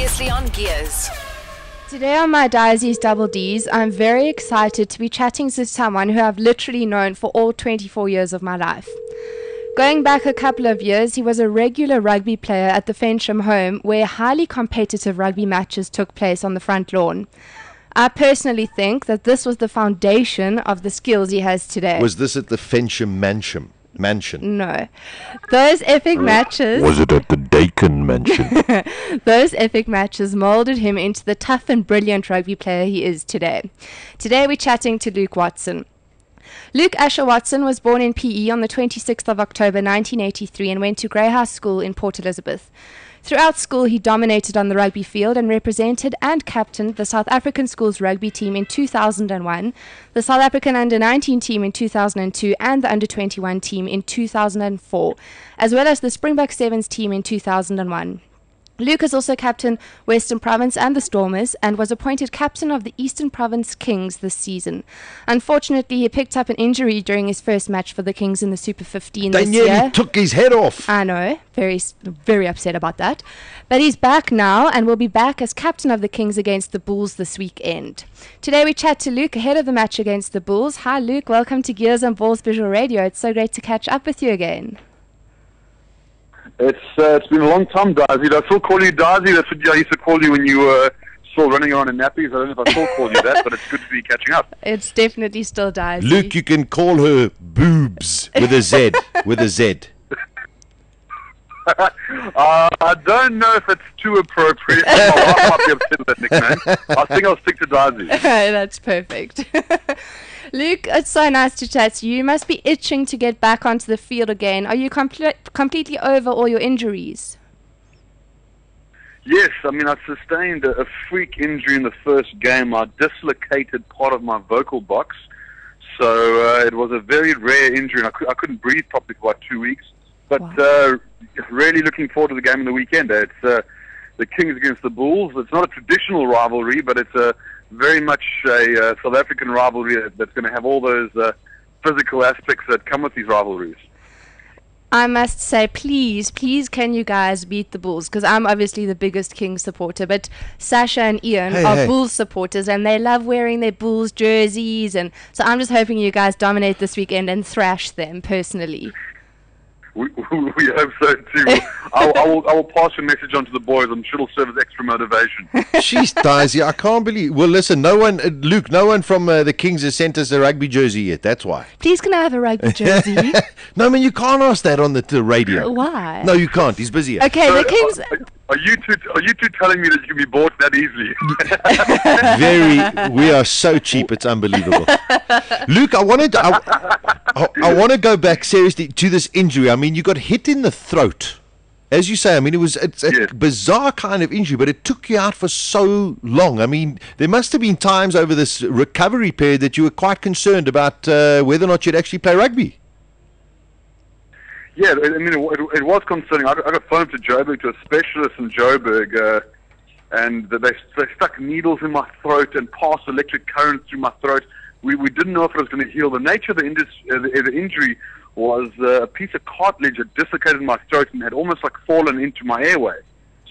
Previously on Gears. Today on my Disi's Double Ds, I'm very excited to be chatting to someone who I've literally known for all 24 years of my life. Going back a couple of years, he was a regular rugby player at the Fensham home where highly competitive rugby matches took place on the front lawn. I personally think that this was the foundation of the skills he has today. Was this at the Fensham Mansion? No. Those epic matches... Was it at the Dakin Mansion? Those epic matches moulded him into the tough and brilliant rugby player he is today. Today we're chatting to Luke Watson. Luke Asher Watson was born in PE on the 26th of October 1983 and went to Grey House School in Port Elizabeth. Throughout school, he dominated on the rugby field and represented and captained the South African schools rugby team in 2001, the South African under-19 team in 2002, and the under-21 team in 2004, as well as the Springbok Sevens team in 2001. Luke has also captained Western Province and the Stormers and was appointed captain of the Eastern Province Kings this season. Unfortunately, he picked up an injury during his first match for the Kings in the Super 15 this year. They nearly took his head off. I know, very upset about that. But he's back now and will be back as captain of the Kings against the Bulls this weekend. Today we chat to Luke ahead of the match against the Bulls. Hi Luke, welcome to Gears on Balls Visual Radio. It's so great to catch up with you again. It's been a long time, Disi. I still call you Disi. That's what I used to call you when you were still running around in nappies. I don't know if I still call you that, but it's good to be catching up. It's definitely still Disi. Luke, you can call her Boobs with a Z. With a Z. I don't know if it's too appropriate. My wife might be upset with that nickname. I think I'll stick to Disi. That's perfect. Luke, it's so nice to chat to you. You must be itching to get back onto the field again. Are you completely over all your injuries? Yes, I mean, I sustained a freak injury in the first game. I dislocated part of my vocal box. So it was a very rare injury, and I couldn't breathe properly for about 2 weeks. But wow. Really looking forward to the game in the weekend. It's the Kings against the Bulls. It's not a traditional rivalry, but it's very much a South African rivalry that's going to have all those physical aspects that come with these rivalries. I must say, please can you guys beat the Bulls? Because I'm obviously the biggest Kings supporter, but Sasha and Ian are Bulls supporters, and they love wearing their Bulls jerseys, and so I'm just hoping you guys dominate this weekend and thrash them personally. We hope so too. I will pass your message on to the boys. I'm sure it'll serve as extra motivation. She's Disi. I can't believe. Well, listen, Luke, no one from the Kings has sent us a rugby jersey yet. That's why. Please, can I have a rugby jersey? No, I mean, you can't ask that on the radio. Why? No, you can't. He's busy. Okay, So, the Kings. Are you two telling me that you can be bought that easily? We are so cheap, it's unbelievable. Luke, I want to go back seriously to this injury. I mean, you got hit in the throat. As you say, I mean, it's a bizarre kind of injury, but it took you out for so long. I mean, there must have been times over this recovery period that you were quite concerned about whether or not you'd actually play rugby. Yeah, I mean, it was concerning. I got phoned to Joburg, to a specialist in Joburg, and they stuck needles in my throat and passed electric currents through my throat. We didn't know if it was going to heal. The nature of the injury was a piece of cartilage that dislocated my throat and had almost like fallen into my airway.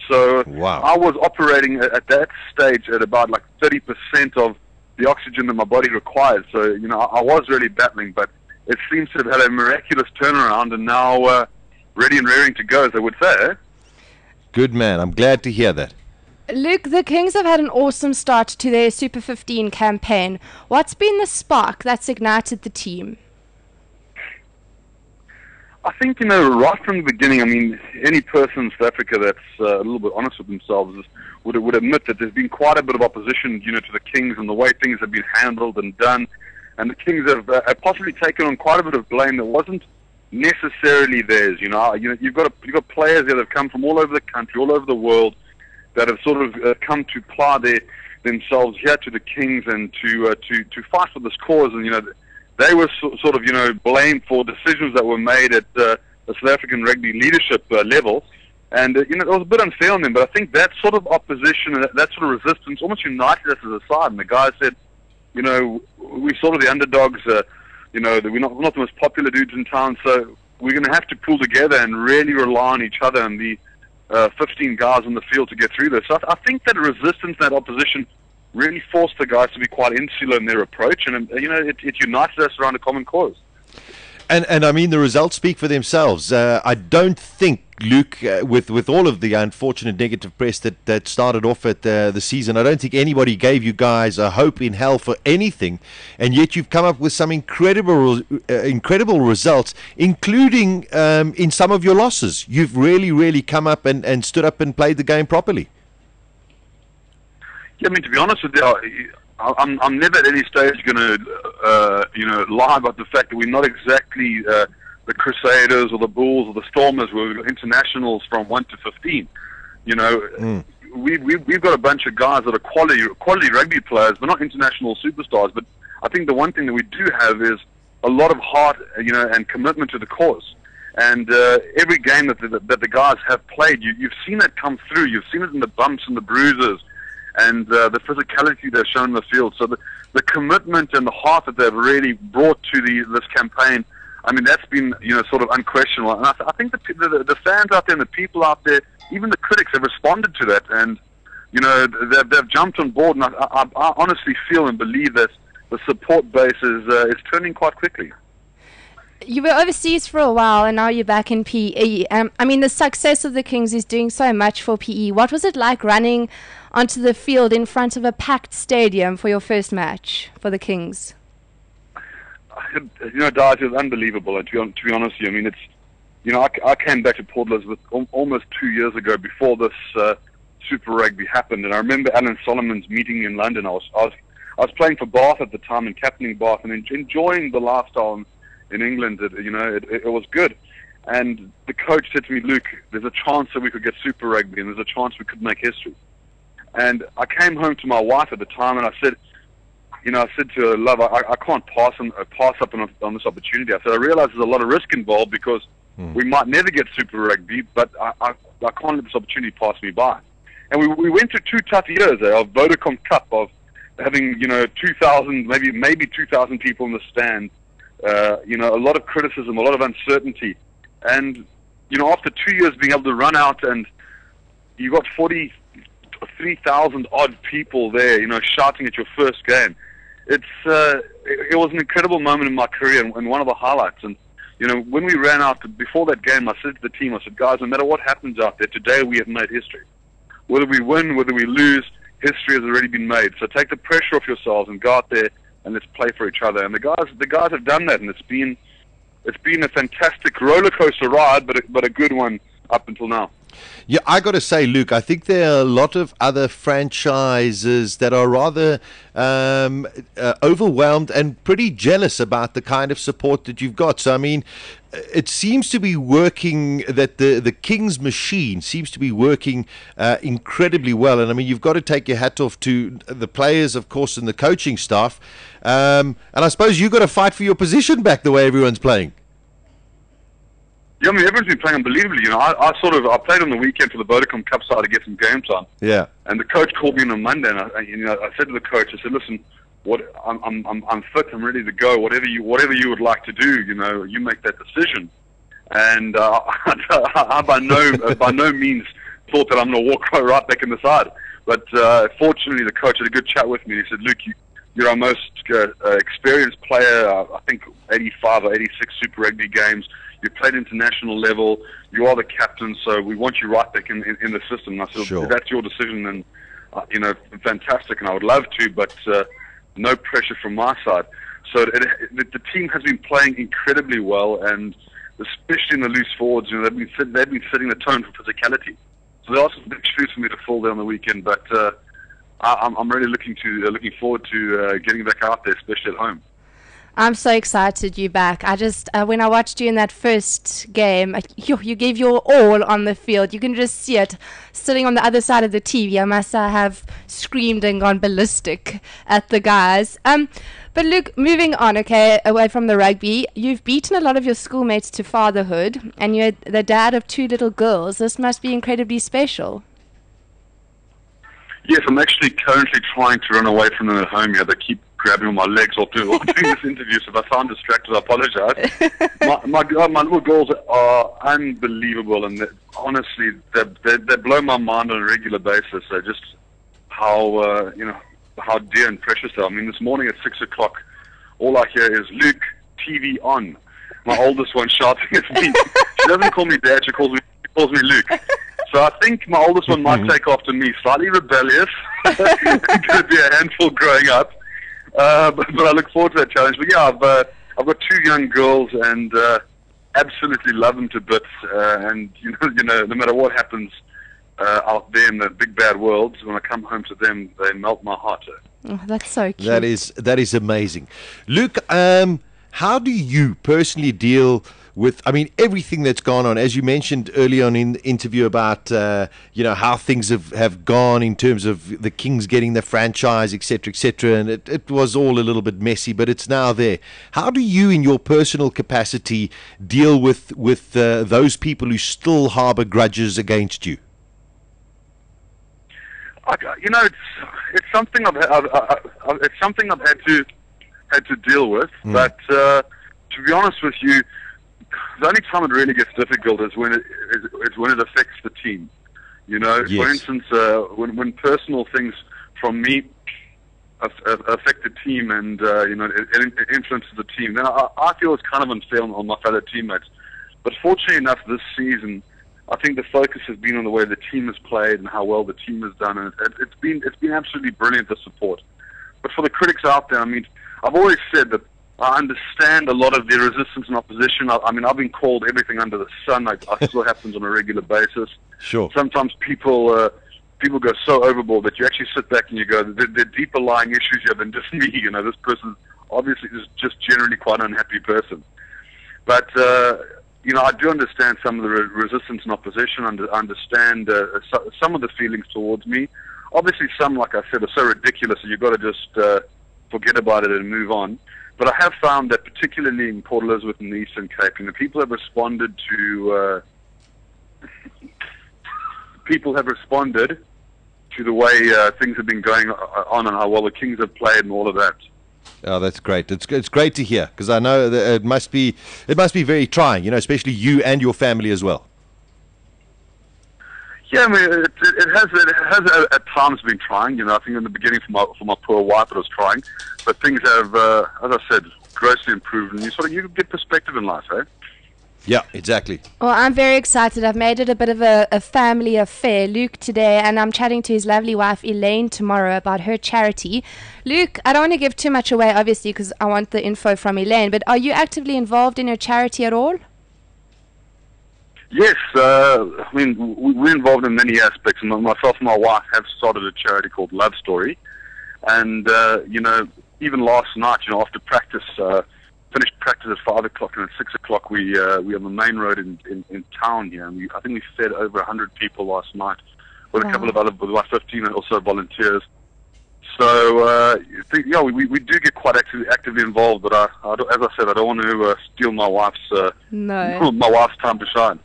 So wow. I I was operating at that stage at about like 30% of the oxygen that my body required. So, you know, I was really battling, but it seems to have had a miraculous turnaround and now ready and raring to go, as they would say. Good man. I'm glad to hear that. Luke, the Kings have had an awesome start to their Super 15 campaign. What's been the spark that's ignited the team? I think, you know, right from the beginning, I mean, any person in South Africa that's a little bit honest with themselves would admit that there's been quite a bit of opposition, you know, to the Kings and the way things have been handled and done. And the Kings have possibly taken on quite a bit of blame that wasn't necessarily theirs. You know, you've got players that have come from all over the country, all over the world, that have sort of come to ply themselves here to the Kings and to fight for this cause. And you know, they were sort of, you know, blamed for decisions that were made at the South African rugby leadership level. And you know, it was a bit unfair on them. But I think that sort of opposition and that sort of resistance almost united us as a side. And the guys said, you know, we're sort of the underdogs, you know, we're not the most popular dudes in town, so we're going to have to pull together and really rely on each other and be 15 guys on the field to get through this. So I think that resistance, that opposition, really forced the guys to be quite insular in their approach, and it united us around a common cause. And I mean, the results speak for themselves. I don't think, Luke, with all of the unfortunate negative press that started off at the season, I don't think anybody gave you guys a hope in hell for anything, and yet you've come up with some incredible results, including in some of your losses. You've really come up and stood up and played the game properly. Yeah, I mean, to be honest with you, I'm never at any stage going to lie about the fact that we're not exactly the Crusaders or the Bulls or the Stormers, where we've got internationals from 1 to 15. We've got a bunch of guys that are quality rugby players, but not international superstars. But I think the one thing that we do have is a lot of heart, and commitment to the cause. And every game that the guys have played, you've seen it come through. You've seen it in the bumps and the bruises, and the physicality they've shown in the field. So the commitment and the heart that they've really brought to this campaign, I mean, that's been sort of unquestionable. And I think the fans out there and the people out there, even the critics, have responded to that, and they've jumped on board. And I honestly feel and believe that the support base is turning quite quickly. You were overseas for a while, and now you're back in PE. I mean, the success of the Kings is doing so much for PE. What was it like running onto the field in front of a packed stadium for your first match for the Kings? Dad, it was unbelievable. And to be honest with you, I mean, I came back to Port Elizabeth almost 2 years ago before this Super Rugby happened, and I remember Alan Solomon's meeting in London. I was playing for Bath at the time and captaining Bath and enjoying the lifestyle in England. It was good. And the coach said to me, "Luke, there's a chance that we could get Super Rugby, and there's a chance we could make history." And I came home to my wife at the time, and I said to her, "Love, I can't pass up on this opportunity." I said, "I realize there's a lot of risk involved because we might never get Super Rugby, but I can't let this opportunity pass me by." And we went through 2 tough years of Vodacom Cup, of having 2,000, maybe 2,000 people in the stand. A lot of criticism, a lot of uncertainty, and after 2 years being able to run out, and you got 43,000 odd people there, shouting at your first game. It was an incredible moment in my career, and one of the highlights. And when we ran out before that game, I said to the team, I said, "Guys, no matter what happens out there, today we have made history. Whether we win, whether we lose, history has already been made. So take the pressure off yourselves and go out there and let's play for each other." And the guys have done that, and it's been a fantastic roller coaster ride, but a good one up until now. Yeah, I got to say, Luke, I think there are a lot of other franchises that are rather overwhelmed and pretty jealous about the kind of support that you've got. So, I mean, it seems to be working, that the Kings machine seems to be working incredibly well. And, I mean, you've got to take your hat off to the players, of course, and the coaching staff. And I suppose you've got to fight for your position back the way everyone's playing. Yeah, I mean, everyone's been playing unbelievably. I played on the weekend for the Vodacom Cup side to get some game time. Yeah. And the coach called me on a Monday, and I said to the coach, I said, "Listen, I'm fit, I'm ready to go. Whatever you would like to do, you make that decision." And I by no means thought that I'm going to walk right back in the side. But fortunately, the coach had a good chat with me. He said, "Luke, you're our most experienced player. I think 85 or 86 Super Rugby games. You played international level. You are the captain, so we want you right back in the system." And I said, Sure. "If that's your decision, then fantastic, and I would love to, but no pressure from my side." So the team has been playing incredibly well, and especially in the loose forwards, they've been setting the tone for physicality. So there are some big shoes for me to fall there on the weekend, but I'm really looking forward to getting back out there, especially at home. I'm so excited you're back. I just, when I watched you in that first game, you gave your all on the field. You can just see it sitting on the other side of the TV. I must have screamed and gone ballistic at the guys. But Luke, moving on, okay, away from the rugby, you've beaten a lot of your schoolmates to fatherhood, and you're the dad of 2 little girls. This must be incredibly special. Yes, I'm actually currently trying to run away from them at home. They keep grabbing on my legs or doing this interview, so if I sound distracted, I apologize. My little girls are unbelievable, and honestly, they blow my mind on a regular basis. So just how how dear and precious they are. I mean, this morning at 6 o'clock, all I hear is Luke, TV on. My oldest one shouting at me. She doesn't call me Dad; she calls me Luke. So I think my oldest one might take after me. Slightly rebellious, going to be a handful growing up. But I look forward to that challenge. But yeah, I've got 2 young girls, and absolutely love them to bits. And you know, no matter what happens out there in the big bad world, when I come home to them, they melt my heart. Oh, that's so cute. That is amazing, Luke. How do you personally deal with, I mean, everything that's gone on, as you mentioned early on in the interview about, how things have gone in terms of the Kings getting the franchise, etc., and it was all a little bit messy, but it's now there. How do you, in your personal capacity, deal with those people who still harbor grudges against you? It's something I've had to deal with, but to be honest with you, the only time it really gets difficult is when it affects the team. You know, yes. For instance, when personal things from me affect the team, and it influences the team, then I feel it's kind of unfair on my fellow teammates. But fortunately enough, this season, I think the focus has been on the way the team has played and how well the team has done, and it's been absolutely brilliant, the support. But for the critics out there, I mean, I've always said that I understand a lot of the resistance and opposition. I mean, I've been called everything under the sun. It still happens on a regular basis. Sure. Sometimes people go so overboard that you actually sit back and you go, there are deeper lying issues here than just me. You know, this person obviously is just generally quite an unhappy person. But I do understand some of the resistance and opposition. Understand some of the feelings towards me. Obviously, some, like I said, are so ridiculous that you've got to just forget about it and move on. But I have found that particularly in Port Elizabeth and the Eastern Cape, people have responded to the way things have been going on and how well the Kings have played and all of that. Oh, that's great. It's great to hear, because I know that it must be very trying, especially you and your family as well. Yeah, I mean, it has at times been trying. I think in the beginning for my poor wife it was trying, but things have, as I said, grossly improved, and you get perspective in life, eh? Yeah, exactly. Well, I'm very excited. I've made it a bit of a family affair. Luke today, and I'm chatting to his lovely wife Elaine tomorrow about her charity. Luke, I don't want to give too much away, obviously, because I want the info from Elaine, but are you actively involved in her charity at all? Yes, I mean, we're involved in many aspects. Myself and my wife have started a charity called Love Story. And, even last night, after practice, finished practice at 5 o'clock, and at 6 o'clock we on the main road in town here. And I think we fed over 100 people last night with a couple of other, with about 15 or so volunteers. So, we do get quite actively involved, but as I said, I don't want to steal my wife's my wife's time to shine.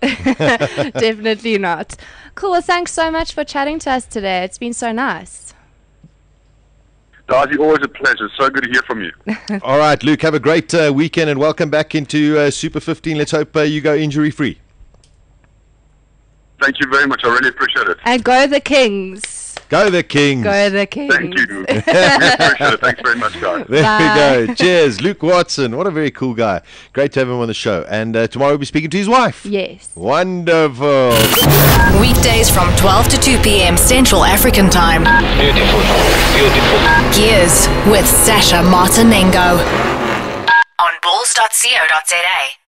Definitely not. Cool. Well, thanks so much for chatting to us today. It's been so nice. Disi, always a pleasure. So good to hear from you. All right, Luke, have a great weekend and welcome back into Super 15. Let's hope you go injury-free. Thank you very much. I really appreciate it. And go the Kings. Go the Kings. Go the Kings. Thank you. We appreciate it. Thanks very much, guys. There Bye. we go. Cheers. Luke Watson. What a very cool guy. Great to have him on the show. And tomorrow we'll be speaking to his wife. Yes. Wonderful. Weekdays from 12 to 2 p.m. Central African Time. Beautiful. Gears with Sasha Martinengo on bulls.co.za.